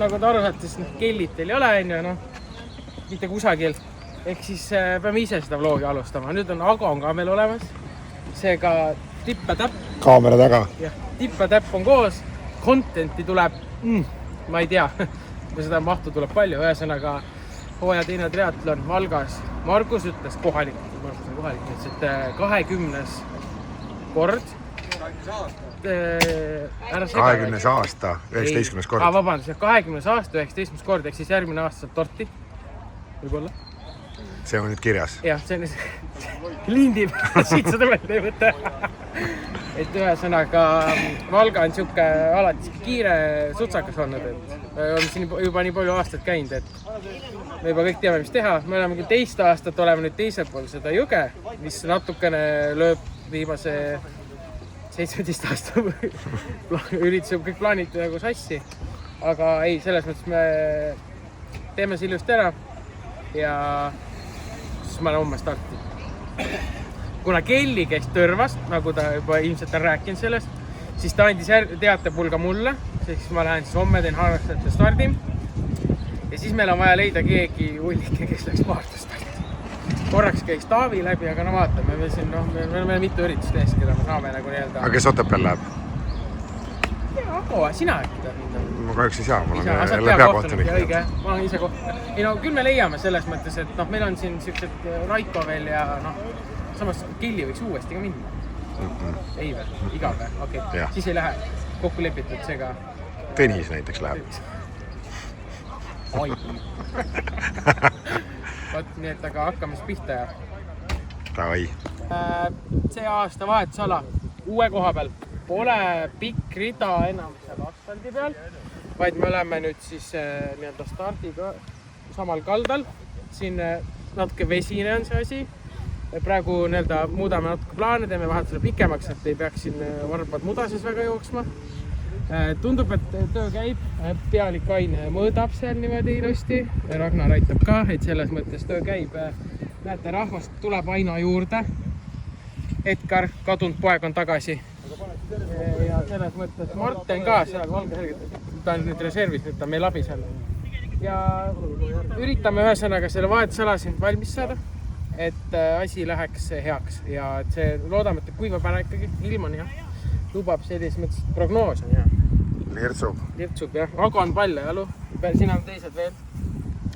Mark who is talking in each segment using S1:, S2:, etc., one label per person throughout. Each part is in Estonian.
S1: nagu ta aru saate, siis kellid teil ei ole, no, mitte kusagil. Ehk siis peame ise seda vlogi alustama. Nüüd on Ago on ka meil olemas. Seega tipp ja täpp.
S2: Kaamera taga.
S1: Ja, tipp ja täpp on koos. Contenti tuleb, ma ei tea, seda mahtu tuleb palju. Ühesõnaga, hooaja teine triatlon Valgas. Margus ütles kohalikult, et 20. kord.
S2: 20. aasta, 19. kord.
S1: Vabandus, 20. aasta, 19. kord, ehk siis järgmine aasta saab torti. Võib-olla.
S2: See on nüüd kirjas.
S1: Jah, see on lindib, siit seda välja ei võtta. Et ühesõnaga, Valga on siuke alati kiire sutsakas olnud, et on siin juba nii palju aastat käinud, et me juba kõik teame, mis teha. Me oleme küll 2 aastat, oleme nüüd teisel pool seda jõge, mis natukene lööb viimase 17 aasta üritusel kõik plaanid nagu sassi. Aga ei, selles mõttes me teeme see ilusti ära ja siis ma olen homme starti. Kuna Kelly käis Tõrvast, nagu ta juba ilmselt on rääkinud sellest, siis ta andis teatepulga mulle, siis ma lähen siis homme teen harrastajate stardim. Ja siis meil on vaja leida keegi ullike, kes läks Maardu starti. Korraks käis Taavi läbi, aga no vaatame, me oleme mitu üritust ees, keda me saame nagu nii-öelda.
S2: Aga kes Otepääl läheb?
S1: Ago, sina äkki ta mind on?
S2: Ma kahjuks ei saa, ma olen jälle peakohtunik.
S1: Õige, ma olen ise kohtunik. Ei no, küll me leiame selles mõttes, et meil on siin siuksed Raiko veel ja samas Kelly võiks uuesti ka minna. Ei või? Iga või? Okei. Siis ei lähe. Kokku lepitud seega.
S2: Tenis näiteks läheb.
S1: Oi. Vaat nii, et aga hakkame siis pihta ja.
S2: Davai.
S1: See aasta vahetusala uue koha peal. Pole pikk rida enam seal asfaldi peal, vaid me oleme nüüd siis nii-öelda stardiga samal kaldal. Siin natuke vesine on see asi. Praegu nii-öelda muudame natuke plaane, teeme vahetusele pikemaks, et ei peaks siin varbad mudases väga jooksma. Tundub, et töö käib, pealik Aine mõõdab seal niimoodi ilusti. Ragnar aitab ka, et selles mõttes töö käib. Näete, rahvast tuleb aina juurde. Edgar, kadunud poeg on tagasi. Ja selles mõttes Marten ka seal valge selgelt. Ta on nüüd reservis, nüüd ta meil abi seal. Ja üritame ühesõnaga selle vahetusala siin valmis saada, et asi läheks heaks. Ja et see loodame, et kuivab ära ikkagi, ilm on hea. Lubab sellises mõttes, et prognoos on hea. Lirtsub, jah. Aga on palju jalu. Siin on teised veel.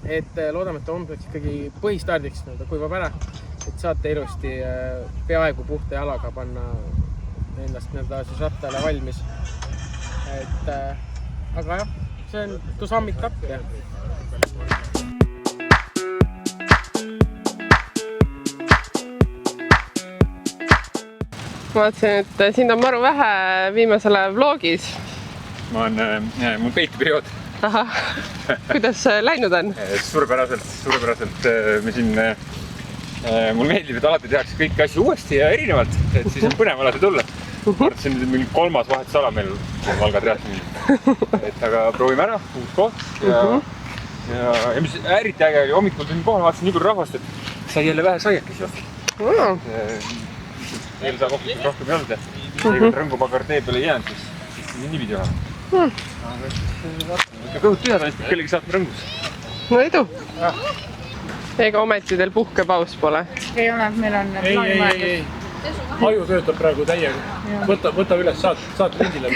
S1: Et loodame, et homseks ikkagi põhistardiks kuivab ära. Et saate ilusti peaaegu puhta jalaga panna endast siis rattale valmis. Et, aga jah, see on to sum it up. Ja.
S3: Ma vaatasin, et sind on maru vähe viimasele vlogis.
S4: Mul peituperiood.
S3: Aha, kuidas läinud on?
S4: Suurepäraselt. Me siin, mul meeldib, et alati tehakse kõiki asju uuesti ja erinevalt, et siis on põnev alati tulla. See on nüüd 3. vahetusala meil Valga triatlonil. Et aga proovime ära, uus koht ja mis eriti äge oli, hommikul tulin kohale, vaatasin nii palju rahvast, et sai jälle vähe saiakesi osta. Eelsa kohtunud rohkem ei olnud ja seega Rõngupagar tee peale ei jäänud, siis nii pidi olema. Aga kõhud tühjad on, et kellegi saatme Rõngus.
S3: No edu! Ega ometi teil puhkepaus pole?
S5: Ei ole, meil on plaani mõeldud.
S6: Aju töötab praegu täiega. Võta üles, saad lindile.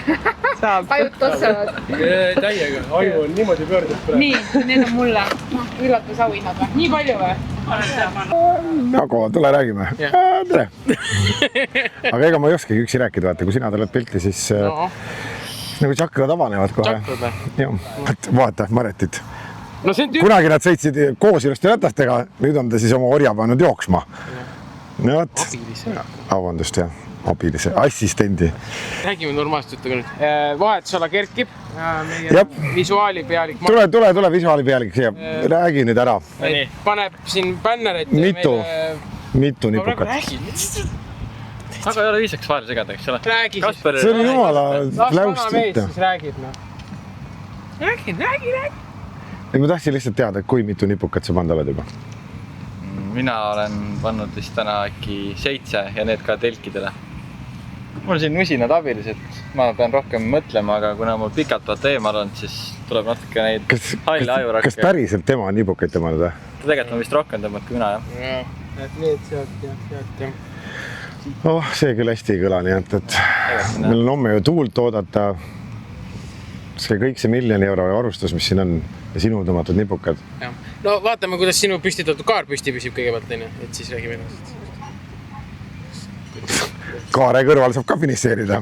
S3: Saab.
S5: Ajud tossavad.
S6: Täiega, aju on niimoodi pöördub praegu.
S5: Nii, need on mulle. Üllatusauhinnad või? Nii palju või?
S2: Nagu, tule räägime. Tere! Aga ega ma ei oskagi üksi rääkida, vaata, kui sina tuled pilti, siis nagu tšakrad avanevad kohe. Vaata, Maretit. Kunagi nad sõitsid koos ilusti ratastega, nüüd on ta siis oma orja pannud jooksma. No võt, avandust jah, abilise, assistendi.
S1: Räägime normaalselt juttuga nüüd. Vahetusala kerkib, meie visuaalipealik.
S2: Tule visuaalipealik siia, räägi nüüd ära.
S1: Paneb siin bännerit.
S2: Mitu nipukat.
S4: Aga ei ole viisaks vahele segada, eks ole?
S1: Räägi siis.
S2: See oli jumala läust
S1: vana mees siis räägib. Räägi.
S2: Ma tahtsin lihtsalt teada, kui mitu nipukat sa pannud oled juba?
S4: Mina olen pannud vist täna äkki 7 ja need ka telkidele. Mul siin nusinad abilis, et ma pean rohkem mõtlema, aga kuna mul pikalt vaata eemal on, siis
S7: tuleb natuke neid halle ajurakke.
S2: Kas päriselt tema on nibukaid tõmmanud või?
S7: Tegelikult on vist rohkem tõmmanud kui mina, jah.
S1: Need sealt jah.
S2: See küll hästi ei kõla, nii et meil on homme ju tuult oodata. See kõik see 1 000 000 euro varustus, mis siin on ja sinu tõmmatud nipukad.
S1: No vaatame, kuidas sinu püstitatud kaar püsti püsib kõigepealt, et siis räägime ennast.
S2: Kaare kõrval saab ka finisseerida.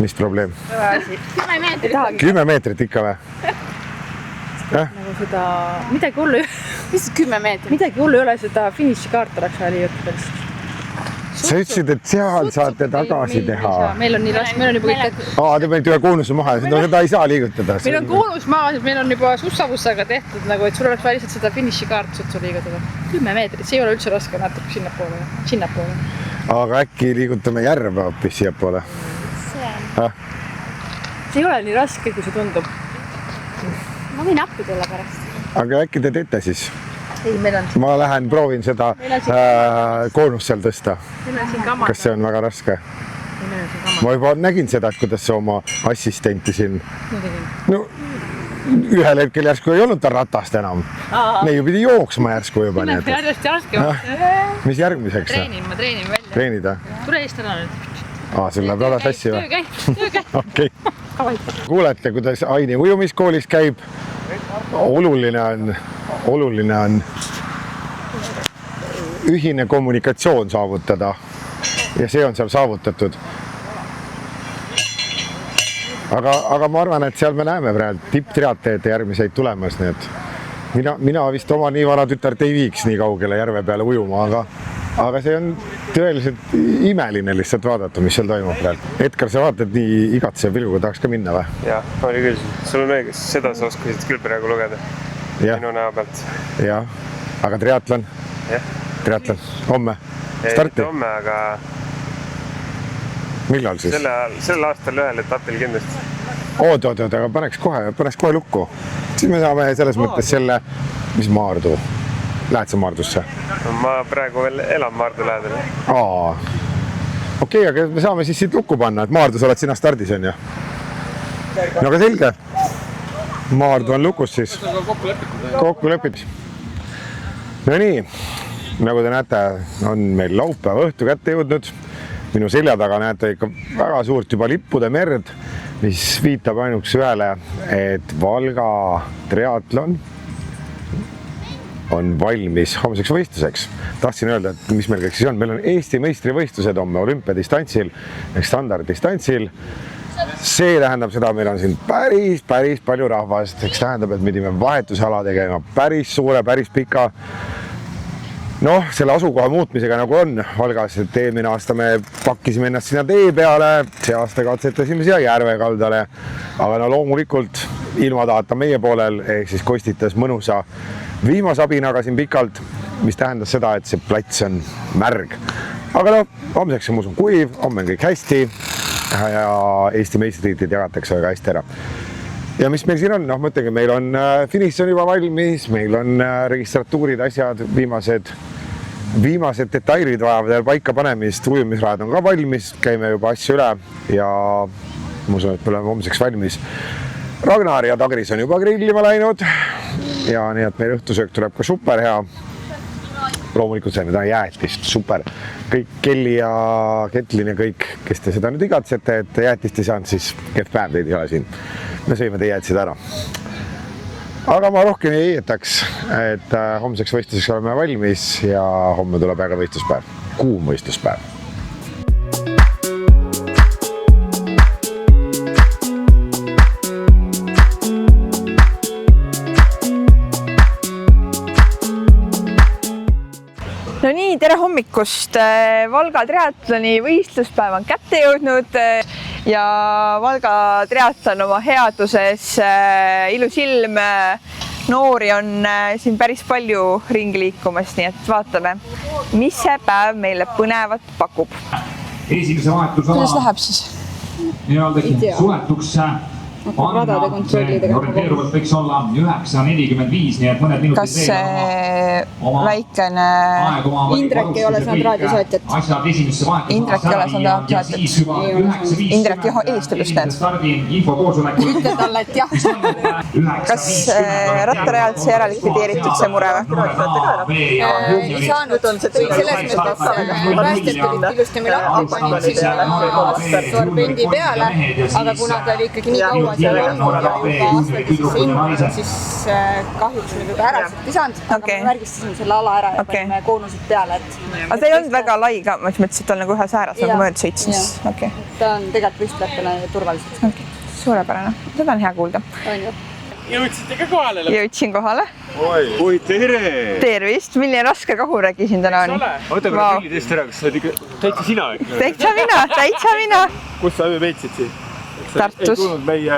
S2: Mis probleem?
S5: 10 meetrit.
S2: 10 meetrit ikka või?
S8: Nagu seda, midagi hullu
S5: Mis 10 meetrit?
S8: Midagi hullu ei ole, seda finišikaart oleks vaja liigutada lihtsalt.
S2: Sa ütlesid, et seal saate tagasi teha.
S8: Meil on nii raske, meil on juba kõik...
S2: Te panite ühe koonuse maha, seda ei saa liigutada.
S8: Meil on koonus maha, meil on juba sussavussaga tehtud, et sul oleks vaja lihtsalt seda finišikaart sutsu liigutada. 10 meetrit, see ei ole üldse raske, natuke sinnapoole.
S2: Aga äkki liigutame järve hoopis siiapoole?
S8: See ei ole nii raske, kui see tundub.
S5: Ma võin appi tulla pärast.
S2: Aga äkki te teete siis?
S8: Ei, meil on...
S2: Ma lähen proovin seda koonust seal tõsta. Kas see on väga raske? Ma juba nägin seda, kuidas sa oma assistenti siin... No, ühel hetkel järsku ei olnud ta ratast enam. Neiu pidi jooksma järsku juba.
S8: Läheb järjest raske.
S2: Mis järgmiseks?
S8: Ma treenin välja.
S2: Treenid, jah?
S8: Tule eest ära nüüd.
S2: Sul läheb rada sassi või?
S8: Töö käib.
S2: Okei. Kuulete, kuidas Aini ujumiskoolis käib? Oluline on ühine kommunikatsioon saavutada ja see on seal saavutatud. Aga ma arvan, et seal me näeme praegu tipptriatleete järgmiseid tulemas, nii et mina vist oma nii vana tütart ei viiks nii kaugele järve peale ujuma, aga see on tõeliselt imeline lihtsalt vaadata, mis seal toimub praegu. Edgar, sa vaatad nii igatseva pilguga, tahaks ka minna või?
S9: Jah, oli küll. Sul on õigus, seda sa oskasid küll praegu lugeda. Minu näo pealt.
S2: Jah, aga triatlon?
S9: Jah.
S2: Triatlon, homme?
S9: Starti? Ei, homme, aga...
S2: Millal siis?
S9: Sel aastal ühel etapil kindlasti.
S2: Oot, aga paneks kohe lukku. Siis me saame selles mõttes selle, mis Maardu? Lähed sa Maardusse?
S9: Ma praegu veel elan Maardu lähedal.
S2: Okei, aga me saame siis siit lukku panna, et Maardus oled sina stardis, on ju? No aga selge. Maardu on lukus siis. Kokku lepid. No nii, nagu te näete, on meil laupäeva õhtu kätte jõudnud. Minu selja taga näete ikka väga suurt juba lippude merd, mis viitab ainuks ühele, et Valga triatlon on valmis homseks võistluseks. Tahtsin öelda, et mis meil kõik siis on. Meil on Eesti meistrivõistlused homme olümpiadistantsil ehk standarddistantsil. See tähendab seda, meil on siin päris palju rahvast. Eks tähendab, et me pidime vahetusala tegema päris suure, päris pika. Selle asukoha muutmisega nagu on Valgas, et eelmine aasta me pakkisime ennast sinna tee peale, see aasta katsetasime siia järve kaldale. Aga loomulikult ilma tahata meie poolel ehk siis kostitas mõnusa viimasabinaga siin pikalt, mis tähendas seda, et see plats on märg. Aga homseks on musun kuiv, homme on kõik hästi ja Eesti meistritiitlid jagatakse väga hästi ära. Ja mis meil siin on? Ma ütlengi, meil on finiš on juba valmis, meil on registratuurid, asjad, viimased detailid vajavad veel paika panemist, ujumisrajad on ka valmis, käime juba asju üle ja ma usun, et me oleme homseks valmis. Ragnar ja Tagris on juba grillima läinud ja nii, et meil õhtusöök tuleb ka super hea. Loomulikult saime täna jäätist, super. Kõik Kelli ja Ketlin ja kõik, kes te seda nüüd igatsete, et jäätist ei saanud, siis kehv päev teid ei ole siin. Me sõime te jäätised ära. Aga ma rohkem ei jätaks, et homseks võistluseks oleme valmis ja homme tuleb väga võistluspäev, kuum võistluspäev.
S10: No nii, tere hommikust! Valga triatloni võistluspäev on kätte jõudnud ja Valga triatlon oma headuses, ilus ilm, noori on siin päris palju ringi liikumas, nii et vaatame, mis see päev meile põnevat pakub.
S11: Esimese vahetusala.
S10: Kuidas läheb siis?
S11: Suletuks
S8: radade kontrollidega.
S11: võiks olla 9.45, nii et mõned minutid
S10: kas väikene
S8: Indrek ei ole saanud raadiosaatjat.
S10: Indrek ei ole saanud raadiosaatjat. Indrek helistab just need.
S8: Ütle talle, et jah.
S10: Kas rattarajalt see ära likvideeritud see mure või?
S8: Ei saanud, selles mõttes päästjad tulid ilusti meil appi, panid siis sorbendi peale, aga kuna ta oli ikkagi nii kaua seal olnud ja juba asfaldi sisse ingunud, siis kahjuks nüüd juba ära sealt ei saanud, aga me märgistasime selle ala ära ja panime koonused peale, et...
S10: Aga ta ei olnud väga lai ka, ma mõtlesin, et ta on nagu ühe sääras nagu mööda sõitsis.
S8: Ta on tegelikult rüstletele turvaliselt.
S10: Suurepärane, seda on hea kuulda.
S1: Jõudsite ka kohale?
S10: Jõudsin kohale.
S9: Oi, tere!
S10: Tervist, milline raske kahuregi siin täna on.
S9: Oota, kui pilli tõesti ära, kas sa oled ikka täitsa sina?
S10: Täitsa mina.
S9: Kus sa veetsid siin?
S10: Tartus.
S9: Ei tulnud meie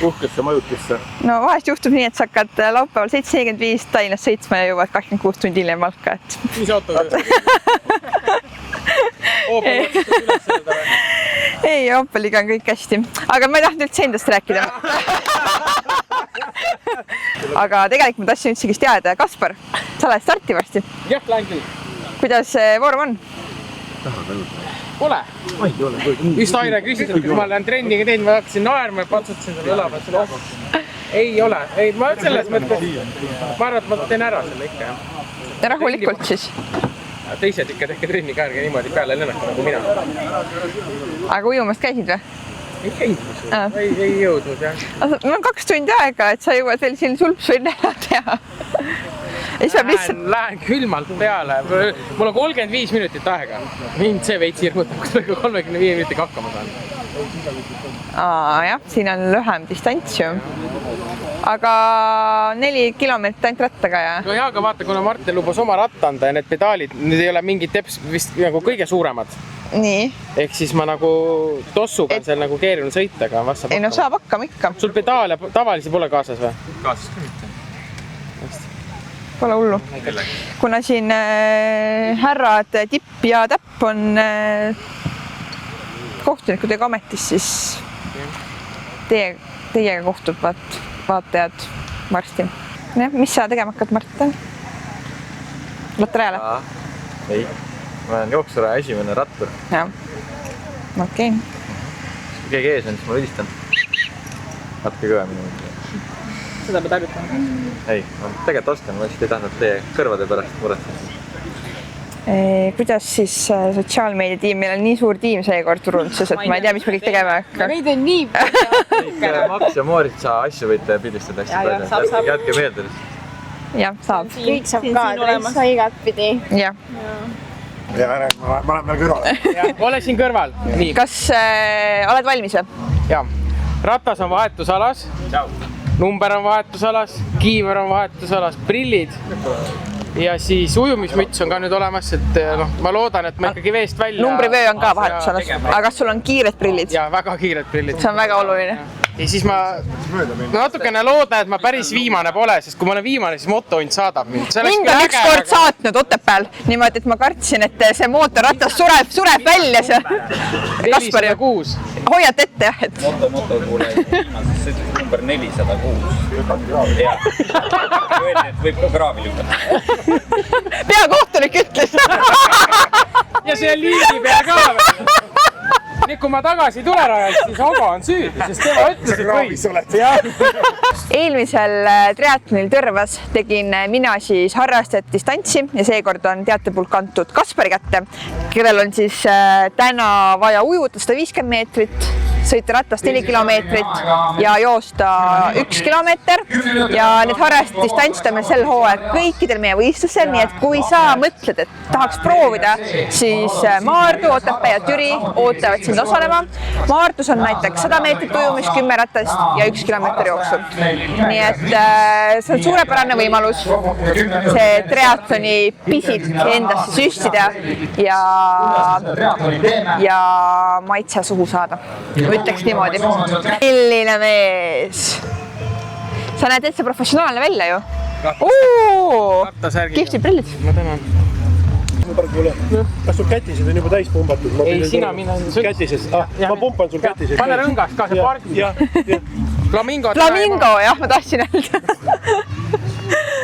S9: uhkesse majutisse.
S10: No vahest juhtub nii, et sa hakkad laupäeval 7.45 Tallinnast sõitsma ja jõuad 26 tundi hiljem Valka.
S1: Mis autoga?
S10: Ei, Opeliga on kõik hästi. Aga ma ei tahtnud üldse endast rääkida. Aga tegelikult ma tahtsin üldse teada, Kaspar, sa lähed starti varsti?
S1: Jah, lähen küll.
S10: Kuidas vorm on?
S1: Pole. Just Aire küsis, et kui ma olen trenniga teinud, ma hakkasin naerma ja patsutasin selle õla pealt selle osa. Ei ole. Ei, ma selles mõttes, ma arvan, et ma teen ära selle ikka.
S10: Rahulikult siis.
S1: Teised ikka tehke trenni ka ärge niimoodi peale lennata nagu mina.
S10: Aga ujumast käisid või?
S1: Ei käinud, ei jõudnud jah.
S10: Mul on 2 tundi aega, et sa jõuad veel siin sulpsvõnnela teha.
S1: Lähen külmalt peale. Mul on 35 minutit aega. Mind see veits hirmutab, kus 35 minutiga hakkama saan.
S10: Jah, siin on lühem distants ju. Aga 4 kilomeetrit ainult rattaga ja?
S1: No jaa, aga vaata, kuna Martin lubas oma ratta anda ja need pedaalid, need ei ole mingid teps vist nagu kõige suuremad.
S10: Nii.
S1: Ehk siis ma nagu tossuga on seal nagu keeruline sõita, aga vast saab
S10: hakkama. Ei no saab hakkama ikka.
S1: Sul pedaale tavalisi pole kaasas või?
S4: Kaasas ka mitte.
S10: Pole hullu. Kuna siin härrad Tipp ja Täpp on kohtunikudega ametis, siis teiega kohtub vaatajad varsti. Mis sa tegema hakkad, Martin? Rattarajale?
S7: Ei, ma olen jooksuraja esimene rattur.
S10: Jah, okei.
S7: Kui keegi ees on, siis ma ülistan. Natuke kõvemini.
S3: Seda pead harjutama.
S7: Ei, ma tegelikult oskan, ma lihtsalt ei tahtnud teie kõrvade pärast muretseda.
S10: Kuidas siis sotsiaalmeedia tiim, meil on nii suur tiim seekord turul, sest et ma ei tea, mis me kõik tegema hakka.
S8: Meid on nii
S7: palju. Maks ja Mooritsa asju võite pildistada hästi palju. Jätke meelde.
S10: Jah, saab.
S8: Kõik saab kaadrisse igatpidi.
S10: Jah.
S2: Ja ma olen veel kõrval.
S1: Ole siin kõrval.
S10: Kas oled valmis või?
S1: Jah. Ratas on vahetusalas. Number on vahetusalas. Kiiver on vahetusalas. Prillid. Ja siis ujumismüts on ka nüüd olemas, et ma loodan, et ma ikkagi veest välja...
S10: Numbrivöö on ka vahetusalas. Aga kas sul on kiired prillid?
S1: Jaa, väga kiired prillid.
S10: See on väga oluline.
S1: Ja siis ma natukene loodan, et ma päris viimane pole, sest kui ma olen viimane, siis motohund saadab mind.
S10: Mind on üks kord saatnud Otepääl niimoodi, et ma kartsin, et see mootorratas sureb välja see.
S1: 406.
S10: Hoiad ette, jah, et...
S7: Moto kuule viimases sõitus number 406. Ja öeldi, et võib ka kraavi lükata.
S10: Peakohtunik ütles.
S1: Ja see on liigi pea ka veel. Nii kui ma tagasi tulerajalt, siis Ogo on süüdi, sest tema ütles, et või.
S10: Eelmisel triatlonil Tõrvas tegin mina siis harrastajat distantsi ja seekord on teatepulk antud Kaspari kätte, kellel on siis täna vaja ujuda 150 meetrit, sõita ratast 4 kilomeetrit ja joosta 1 kilomeeter. Ja need harrastajad distantsid on meil sel hooajal kõikidel meie võistlusel, nii et kui sa mõtled, et tahaks proovida, siis Maardu, Otepää ja Türi ootavad sind osalema. Maardus on näiteks 100 meetrit ujumist, 10 ratast ja 1 kilomeeter jooksul. Nii et see on suurepärane võimalus see triatloni pisid endasse süstida ja maitse suhu saada. Ütleks niimoodi. Milline mees! Sa näed täitsa professionaalne välja ju. Kihvtid prillid.
S1: Ma tänan.
S6: kuule, kas sul kätised on juba täis pumbatud?
S1: Ei, sina mina.
S6: Kätised, ma pumpan sul kätised.
S1: Pane rõngas ka see pargi. Flamingo.
S10: Flamingo, jah, ma tahtsin öelda.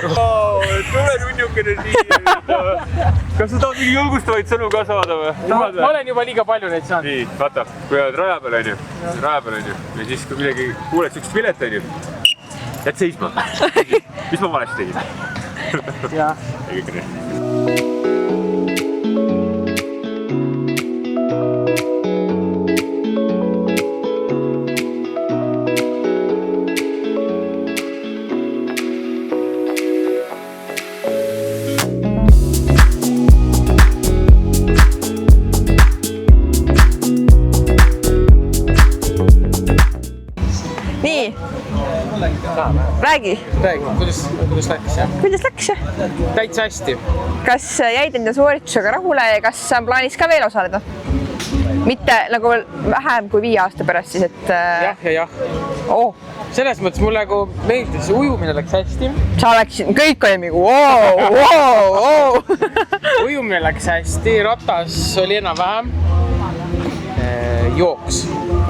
S4: Tule tunnukene siia. Kas sa tahad mingi julgustavaid sõnu ka saada või?
S1: Ma olen juba liiga palju neid saanud.
S4: Nii, vaata, kui oled raja peal on ju. Ja siis kui midagi kuuled sükst vilet on ju. Jääd seisma. Mis ma valesti tegin?
S1: Jah.
S4: Ja kõik nii.
S10: Räägi,
S1: kuidas läks jah?
S10: Kuidas läks jah?
S1: Täitsa hästi.
S10: Kas jäid enda sooritusega rahule ja kas on plaanis ka veel osaleda? Mitte nagu vähem kui 5 aasta pärast siis, et...
S1: Jah. Selles mõttes mulle meeldis, ujumine läks hästi.
S10: Sa läksid, kõik oli mingi
S1: Ujumine läks hästi, ratas oli enam-vähem. Jooks.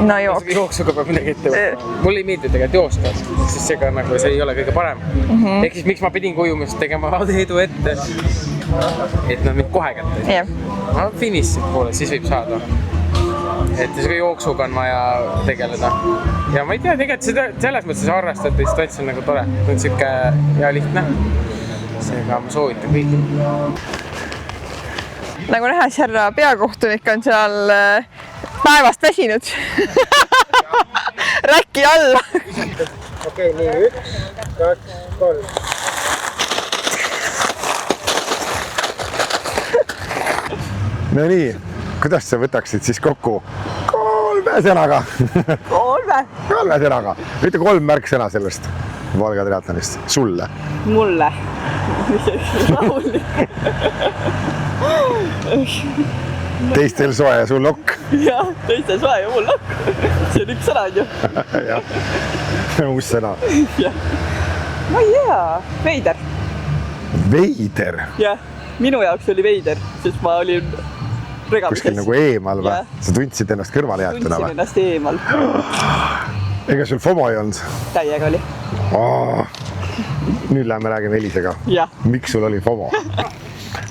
S10: No jooks.
S1: Jooksuga peab midagi ette võtma. Mulle ei meeldi tegelikult joosta, sest see ei ole kõige parem. Ehk siis miks ma pidingi ujumist tegema edu ette, et nad mind kohe kätte. Ma finišit poole, siis võib saada. Et see jooksuga on vaja tegeleda. Ja ma ei tea, tegelikult selles mõttes harrastada distants on nagu tore. On siuke hea lihtne. Seega ma soovitan kõigil.
S10: Nagu näha, härra peakohtunik on seal päevast väsinud. Räki alla.
S1: Okei, nii 1, 2, 3.
S2: No nii, kuidas sa võtaksid siis kokku 3 sõnaga? 3 sõnaga. Ütle 3 märksõna sellest Valga triatlonist. Sulle.
S12: Mulle.
S2: Teistel soe ja sul lokk.
S12: Jah, teistel soe ja mul lokk. See on üks sõna, on ju.
S2: Jah, uus sõna.
S12: Ma ei tea, veider.
S2: Veider?
S12: Jah, minu jaoks oli veider, sest ma olin regamises.
S2: Kuskil nagu eemal või? Sa tundsid ennast kõrvale jäetuna või?
S12: Tundsin ennast eemal.
S2: Ega sul FOMO ei olnud?
S12: Täiega oli.
S2: Nüüd läheme räägime Elisega. Miks sul oli FOMO?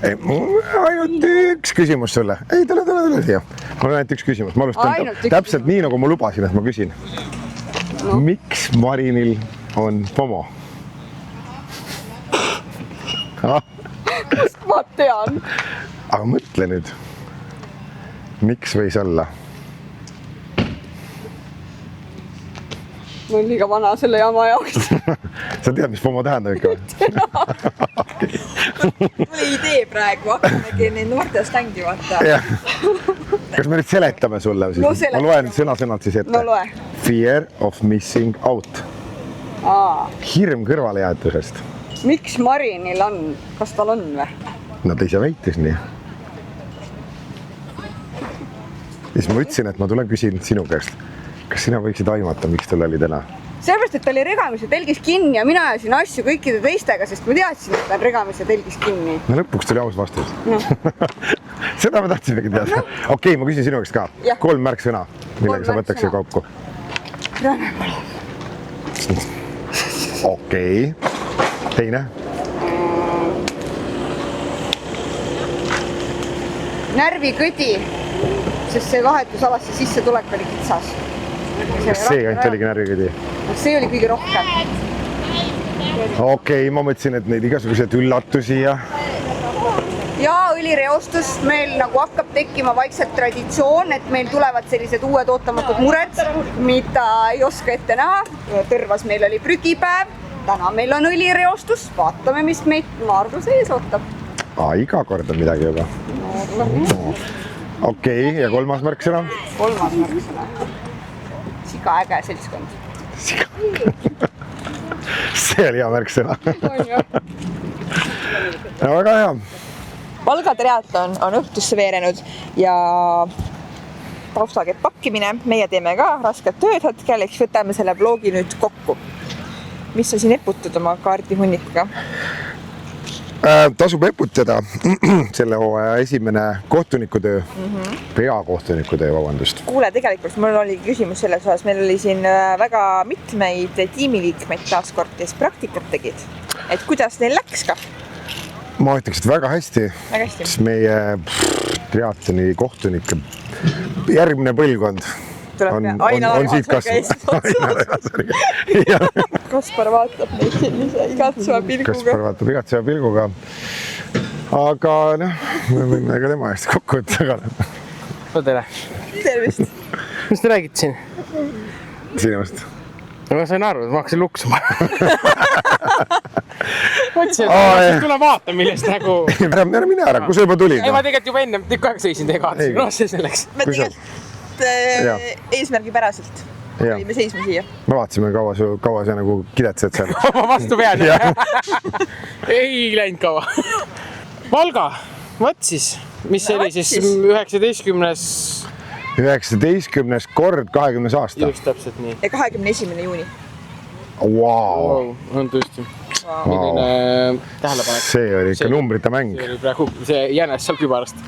S2: Ainult üks küsimus sulle. Ei, tule siia. Mul on ainult üks küsimus. Ma alustan täpselt nii, nagu ma lubasin, et ma küsin. Miks Marinil on FOMO?
S12: Kust ma tean?
S2: Aga mõtle nüüd. Miks võis olla?
S12: Ma olen liiga vana selle jama jaoks.
S2: Sa tead, mis FOMO tähendab ikka või?
S10: Tuli idee praegu, hakkamegi neid noortest tängi vaata.
S2: Kas me nüüd seletame sulle? Ma loen sõna-sõnalt siis ette.
S12: No loe.
S2: Fear of missing out. Hirm kõrvalejäetusest.
S12: Miks Marinil on? Kas tal on või?
S2: No ta ise väitis nii. Siis ma ütlesin, et ma tulen küsin sinu käest. Kas sina võiksid aimata, miks tal oli täna?
S12: Sellepärast, et ta oli regamise telgis kinni ja mina ajasin asju kõikide teistega, sest ma teadsin, et ta on regamise telgis kinni.
S2: No lõpuks tuli aus vastus. Seda me tahtsimegi teada. Okei, ma küsin sinu käest ka. 3 märksõna, millega sa võtaks siia kokku.
S12: Rämepala.
S2: Okei. Teine?
S12: Närvikõdi, sest see vahetusalasse sisse tulek oli kitsas.
S2: Kas see ainult oligi närvikõdi?
S12: See oli kõige rohkem.
S2: Okei, ma mõtlesin, et neid igasuguseid üllatusi ja...
S12: Ja õlireostus meil nagu hakkab tekkima vaikselt traditsioon, et meil tulevad sellised uued ootamatud mured, mida ei oska ette näha. Tõrvas meil oli prügipäev, täna meil on õlireostus, vaatame, mis meid Maardu sees ootab.
S2: Iga kord on midagi juba. Okei, ja 3. märksõna?
S12: 3. märksõna. Siga äge seltskond.
S2: See oli hea märksõna. No väga hea.
S10: Valga triatlon on õhtusse veerenud ja taustakepp pakkimine. Meie teeme ka rasket tööd hetkel, eks võtame selle vlogi nüüd kokku. Mis sa siin eputad oma kaardihunnikuga?
S2: tasub eputada selle hooaja esimene kohtunikutöö, peakohtunikutöö, vabandust.
S10: Kuule, tegelikult mul oli küsimus selles osas, meil oli siin väga mitmeid tiimiliikmeid taaskord, kes praktikat tegid. Et kuidas neil läks ka?
S2: Ma ütleks, et väga hästi. Sest meie triatloni kohtunike järgmine põlvkond on siit kasvanud.
S10: Kaspar vaatab neid sellise igatseva pilguga.
S2: Kaspar vaatab igatseva pilguga. Aga me võime ka tema eest kokku võtta.
S1: Tere.
S10: Tervist.
S1: Mis te räägite siin?
S2: Sinust.
S1: Ma sain aru, et ma hakkasin luksuma. Mõtlesin, et tule vaata, millest nagu...
S2: Mine ära, kus sa juba tulid?
S1: Ei, ma tegelikult juba enne tükk aega seisin teie kaatsin. No see selleks.
S10: Me tegelikult eesmärgipäraselt olime seisma siia.
S2: Me vaatasime, kaua sa nagu kidetsed seal.
S1: Ma vastu pean. Ei läinud kaua. Valga, võt siis. Mis see oli siis 19.
S2: kord 20 aasta.
S1: Just täpselt nii.
S10: Ja 21. juuni.
S2: Wow.
S1: On tõesti. Milline tähelepanek.
S2: See oli ikka numbrite mäng.
S1: See oli praegu, see jänes seal kübarast.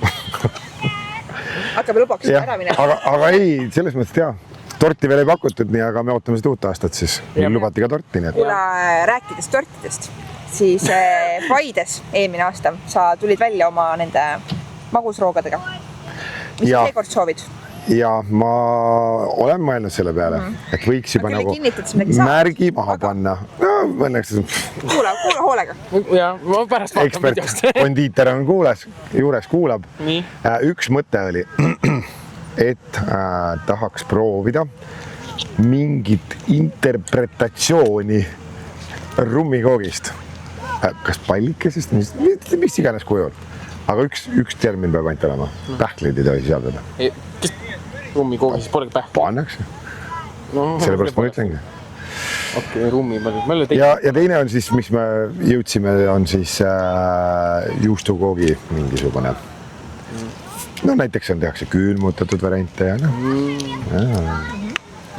S10: Hakkame lubaks ära minema.
S2: Aga ei, selles mõttes jah. Torti veel ei pakutud nii, aga me ootame seda uut aastat siis. Lubati ka torti.
S10: Kuule, rääkides tortidest, siis Paides eelmine aasta sa tulid välja oma nende magusroogadega. Mis seekord soovid?
S2: Ja ma olen mõelnud selle peale, et võiks juba nagu märgi maha panna. No, õnneks.
S10: Kuule hoolega.
S1: Ja, ma pärast vaatan videost.
S2: Kondiiter on juures kuulab. Üks mõte oli, et tahaks proovida mingit interpretatsiooni rummikoogist. Kas pallikesest, mis iganes kujul. Aga üks termin peab ainult olema. Pähklid ei tohi sisaldada.
S1: Rummikoogis polegi pähklid?
S2: Pannakse. Sellepärast ma ütlengi.
S1: Okei, rummi palju.
S2: Ja teine on siis, mis me jõudsime, on siis juustukoogi mingisugune. No näiteks on tehakse küülmutatud variante ja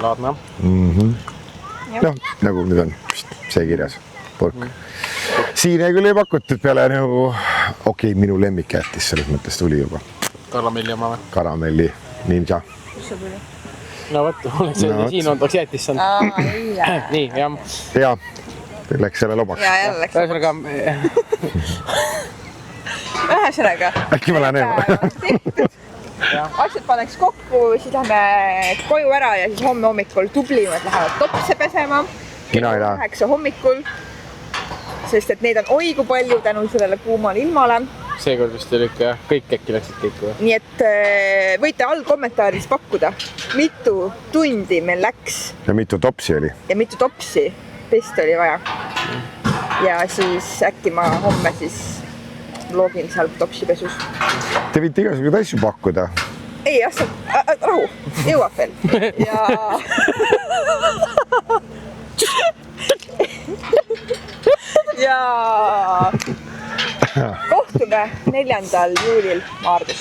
S1: Laadna.
S2: Nagu nüüd on see kirjas. Purk. Siin ei küll ei pakutud peale nagu, minu lemmikjäätis selles mõttes tuli juba.
S1: Karamelli oma või?
S2: Karamelli, ninja.
S10: Kus see tuli?
S1: No võt, oleks siin ondaks jäätis on. Nii, jah.
S2: Ja, läks selle lobaks.
S10: Ja jälle läks. Ühesõnaga.
S2: Äkki ma lähen eemale.
S10: Asjad paneks kokku, siis lähme koju ära ja siis homme hommikul tublimad lähevad topse pesema.
S2: Mina ei lähe.
S10: 9 hommikul, sest et neid on oigu palju tänu sellele kuumale ilmale.
S1: Seekord vist oli ikka kõik äkki läksid kõik või?
S10: Nii et võite all kommentaaris pakkuda, mitu tundi meil läks.
S2: Ja mitu topsi oli.
S10: Ja mitu topsi pest oli vaja. Ja siis äkki ma homme siis loogin seal topsipesus. Te
S2: võite igasuguseid asju pakkuda.
S10: Ei, rahu, jõuab veel. Ja kohtume 4. juulil Maardus.